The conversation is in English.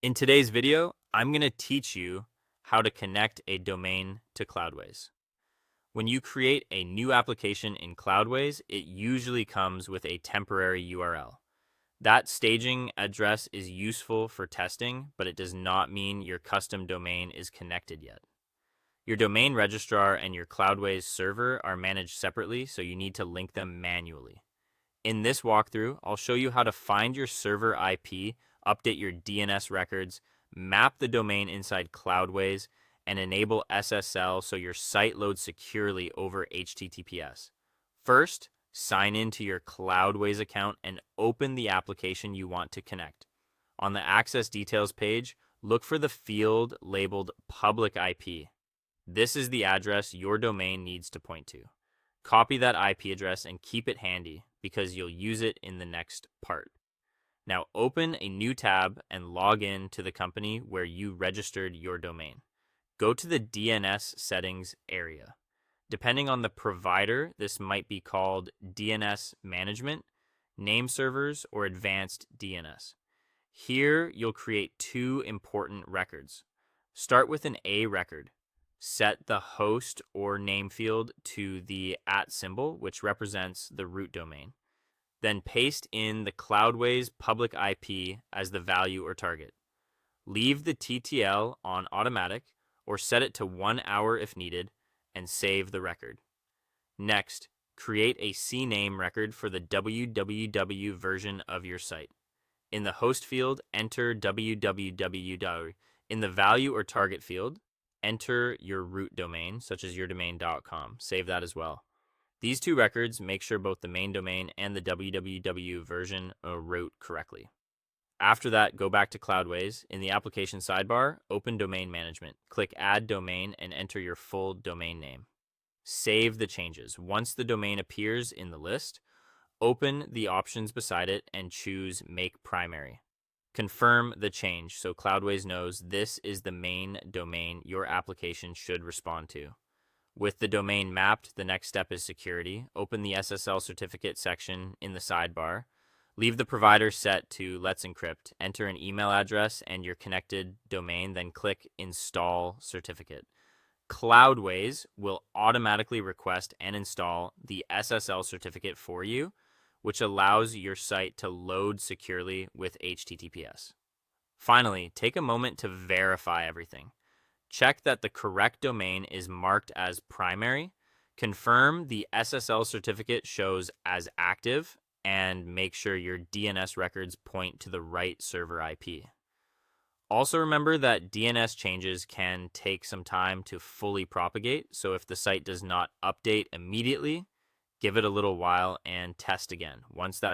In today's video, I'm going to teach you how to connect a domain to Cloudways. When you create a new application in Cloudways, it usually comes with a temporary URL. That staging address is useful for testing, but it does not mean your custom domain is connected yet. Your domain registrar and your Cloudways server are managed separately, so you need to link them manually. In this walkthrough, I'll show you how to find your server IP, update your DNS records, map the domain inside Cloudways, and enable SSL so your site loads securely over HTTPS. First, sign into your Cloudways account and open the application you want to connect. On the Access Details page, look for the field labeled Public IP. This is the address your domain needs to point to. Copy that IP address and keep it handy because you'll use it in the next part. Now open a new tab and log in to the company where you registered your domain. Go to the DNS settings area. Depending on the provider, this might be called DNS management, name servers, or advanced DNS. Here you'll create two important records. Start with an A record. Set the host or name field to the @ symbol, which represents the root domain. Then paste in the Cloudways public IP as the value or target. Leave the TTL on automatic or set it to 1 hour if needed and save the record. Next, create a CNAME record for the www version of your site. In the host field, enter www. In the value or target field, enter your root domain, such as yourdomain.com. Save that as well. These two records make sure both the main domain and the www version route correctly. After that, go back to Cloudways. In the application sidebar, open Domain Management. Click Add Domain and enter your full domain name. Save the changes. Once the domain appears in the list, open the options beside it and choose Make Primary. Confirm the change so Cloudways knows this is the main domain your application should respond to. With the domain mapped, the next step is security. Open the SSL certificate section in the sidebar. Leave the provider set to Let's Encrypt. Enter an email address and your connected domain, then click Install Certificate. Cloudways will automatically request and install the SSL certificate for you, which allows your site to load securely with HTTPS. Finally, take a moment to verify everything. Check that the correct domain is marked as primary, confirm the SSL certificate shows as active, and make sure your DNS records point to the right server IP. Also remember that DNS changes can take some time to fully propagate, so if the site does not update immediately, give it a little while and test again. Once that